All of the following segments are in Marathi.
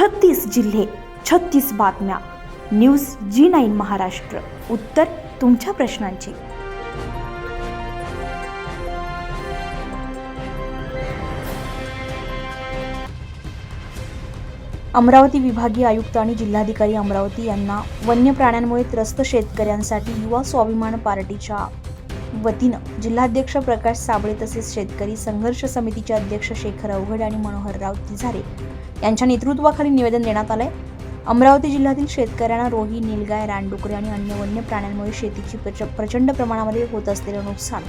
36 जिल्हे, 36 बातम्या. News G9 Maharashtra. उत्तर तुमच्या प्रश्नांची. अमरावती विभागीय आयुक्त आणि जिल्हाधिकारी अमरावती यांना वन्य प्राण्यांमुळे त्रस्त शेतकऱ्यांसाठी युवा स्वाभिमान पार्टीच्या वतीनं जिल्हाध्यक्ष प्रकाश साबळे तसेच शेतकरी संघर्ष समितीचे अध्यक्ष शेखर अवघड आणि मनोहरराव तिझारे यांच्या नेतृत्वाखाली निवेदन देण्यात आलंय. अमरावती जिल्ह्यातील शेतकऱ्यांना रोही, नीलगाय, रानडुकरे आणि अन्य वन्य प्राण्यांमुळे शेतीची प्रचंड प्रमाणामध्ये होत असलेलं नुकसान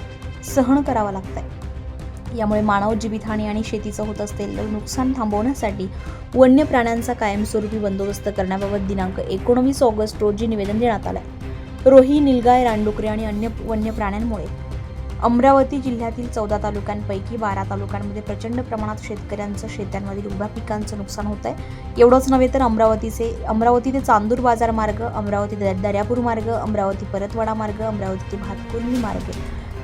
सहन करावं लागतंय. यामुळे मानव जीवितहानी आणि शेतीचं होत असलेलं नुकसान थांबवण्यासाठी वन्य प्राण्यांचा कायमस्वरूपी बंदोबस्त करण्याबाबत दिनांक 19 ऑगस्ट रोजी निवेदन देण्यात आलंय. रोही, नीलगाय, रानडुकरे आणि अन्य वन्य प्राण्यांमुळे अमरावती जिल्ह्यातील 14 तालुक्यांपैकी 12 तालुक्यांमध्ये प्रचंड प्रमाणात शेतकऱ्यांचं शेतांमधील उभ्या पिकांचं नुकसान होत आहे. एवढंच नव्हे तर अमरावती ते चांदूर बाजार मार्ग, अमरावती ते दर्यापूर मार्ग, अमरावती परतवाडा मार्ग, अमरावती ते भातकुर्ली मार्ग,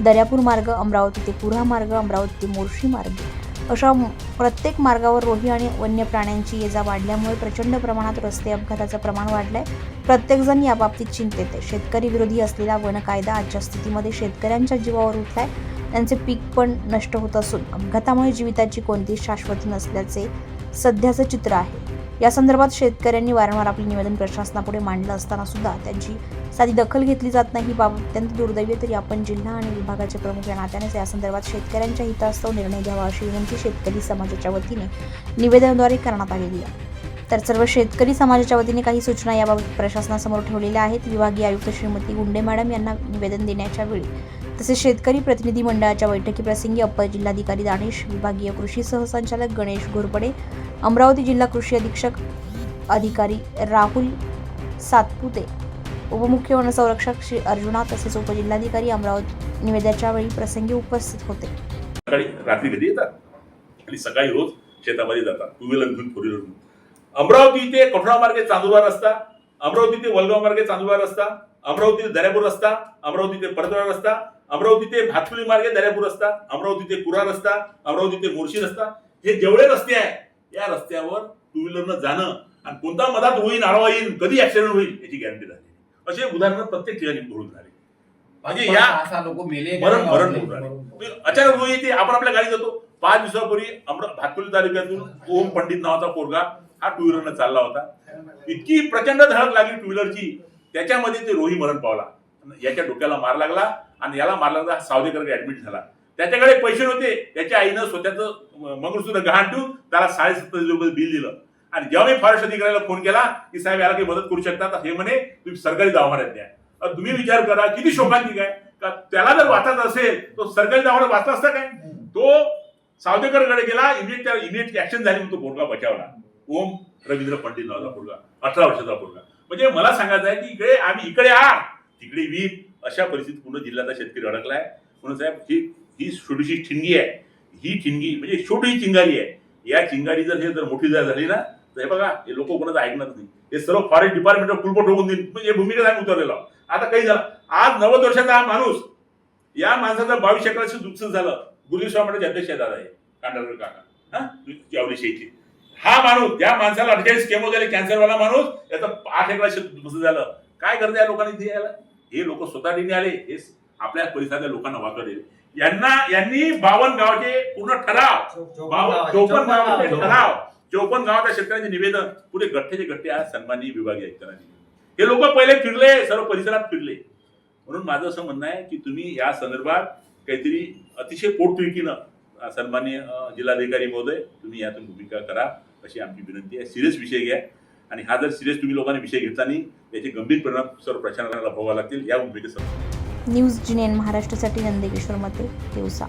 दर्यापूर मार्ग, अमरावती ते कुऱ्हा मार्ग, अमरावती ते मोर्शी मार्ग अशा प्रत्येक मार्गावर रोही आणि वन्य प्राण्यांची ये जा वाढल्यामुळे प्रचंड प्रमाणात रस्ते अपघाताचं प्रमाण वाढलंय. प्रत्येकजण याबाबतीत चिंतेत आहे. शेतकरी विरोधी असलेला वन कायदा आजच्या स्थितीमध्ये शेतकऱ्यांच्या जीवावर उठलाय. त्यांचे पीक पण नष्ट होत असून अपघातामुळे जीविताची कोणतीच शाश्वती नसल्याचे सध्याचं चित्र आहे. या संदर्भात शेतकऱ्यांनी वारंवार आपले निवेदन प्रशासनापुढे मांडलं असताना सुद्धा त्यांची साधी दखल घेतली जात नाही. ही बाब अत्यंत दुर्दैवी. तरी आपण जिल्हा आणि विभागाचे प्रमुख या नात्यानेच या संदर्भात शेतकऱ्यांच्या हितास्तव निर्णय घ्यावा अशी विनंती शेतकरी समाजाच्या वतीने निवेदनाद्वारे करण्यात आलेली आहे. तर सर्व शेतकरी समाजाच्या वतीने काही सूचना याबाबत प्रशासनासमोर ठेवलेल्या आहेत. विभागीय आयुक्त श्रीमती गुंडे मॅडम यांना निवेदन देण्याच्या वेळी तसेच शेतकरी प्रतिनिधी मंडळाच्या बैठकीप्रसंगी अप्पर जिल्हाधिकारी दानिश, विभागीय कृषी सहसंचालक गणेश घोरपडे, अमरावती जिल्हा कृषी अधीक्षक अधिकारी राहुल सातपुते, उपमुख्य वनसंरक्षक श्री अर्जुना तसेच उपजिल्हाधिकारी अमरावती निवेदनाच्या वेळी प्रसंगी उपस्थित होते. रात्री घरी येतात आणि सकाळी रोज शेतामध्ये जातात, टू व्हीलर घेऊन, फोर व्हीलर घेऊन. अमरावती ते कोठरा मार्गे चांदूरबार रस्ता, अमरावती ते वलगाव मार्गे चांदूरबार रस्ता, अमरावती ते दर्यापूर रस्ता, अमरावती ते परतवाडा रस्ता, अमरावती ते भातकुली मार्गे दर्यापूर रस्ता, अमरावती ते कुरा रस्ता, अमरावती ते मोर्शी रस्ता, हे जेवढे रस्ते आहेत या रस्त्यावर टू व्हीलरनं जाणं आणि कोणता मधात होईल, आडवा येईल, कधी ऍक्सिडेंट होईल याची गॅरंटी झाली. असे उदाहरण प्रत्येक ठिकाणी घडून झाले. म्हणजे या लोक मेले, मरण अचानक होईल येते. आपण आपल्या गाडी जातो. 5 दिवसापूर्वी भातकुली तालुक्यातून ओम पंडित नावाचा पोरगा हा टू व्हीलरनं चालला होता. इतकी प्रचंड धडक लागली टू व्हीलरची, त्याच्यामध्ये ते रोही मरण पावला. याच्या डोक्याला मार लागला आणि याला मार लागला. सावदेकरकडे ऍडमिट झाला. त्याच्याकडे पैसे नव्हते. त्याच्या आईनं स्वतःचं मंगळसूत्र गहाण ठेवून त्याला 7,500 रुपये बिल दिलं. आणि जेव्हा मी फॉरेस्ट अधिकाऱ्याला फोन केला की साहेब याला काही मदत करू शकता, तर हे म्हणे तुम्ही सरकारी दवाखान्यात द्या. तुम्ही विचार करा किती शोकांतिक आहे का. त्याला जर वाचायचं असेल तो सरकारी दवाखान्यात वाचला असता काय. तो सावदेकरकडे गेला, इमिडिएट ऍक्शन झाली, तो पोरगा बचावला. ओम रवींद्र पंडित नावाचा पोरगा, 18 वर्षाचा पोरगा. म्हणजे मला सांगायचं आहे की आम्ही इकडे तिकडे वीर अशा परिस्थितीत पूर्ण जिल्ह्याचा शेतकरी अडकलाय. म्हणून साहेब ही छोटीशी ठिणगी आहे. ही ठिणगी म्हणजे छोटी चिंगारी आहे. या चिंगारी जर मोठी झाली ना, तर हे बघा हे लोक कोणाचं ऐकणार नाही. हे सर्व फॉरेस्ट डिपार्टमेंट कुलपट ठोकून देईल. म्हणजे भूमिका सांग उतरलेला. आता काही झालं, आज 90 वर्षाचा हा माणूस, या माणसाचं 22 एकराचं नुकसान झालं. गुरुजी स्वामीचे अध्यक्ष दादा आहे कांडारकर काका, चावली शेती. हा माणूस, या माणसाला 48 केमो झाले, कॅन्सरवाला माणूस, याचं 8 एकराचं नुकसान झालं. काय करते या लोकांनी इथे यायला. हे लोक स्वतःने आले, हे आपल्या परिसरातल्या लोकांना वाचवले. यांनी 52 गावाचे पूर्ण ठराव, 54 गावाच्या शेतकऱ्यांचे निवेदन पुरे गठ्ठेचे गठ्ठे आज सन्माननीय विभागीय आयुक्तांनी. हे लोक पहिले फिरले, सर्व परिसरात फिरले. म्हणून माझं असं म्हणणं आहे की तुम्ही या संदर्भात काहीतरी अतिशय पोटतिडकीनं सन्माननीय जिल्हाधिकारी महोदय तुम्ही यातून भूमिका करा अशी आमची विनंती आहे. सिरियस विषय घ्या आणि हा जर सिरियस तुम्ही लोकांनी विषय घेतला नाही त्याचे गंभीर परिणाम सर्व प्रशासनाला भोगावे लागतील. या भूमिकेसह न्यूज G9 महाराष्ट्रासाठी नंदकिशोर मते, दिवसा.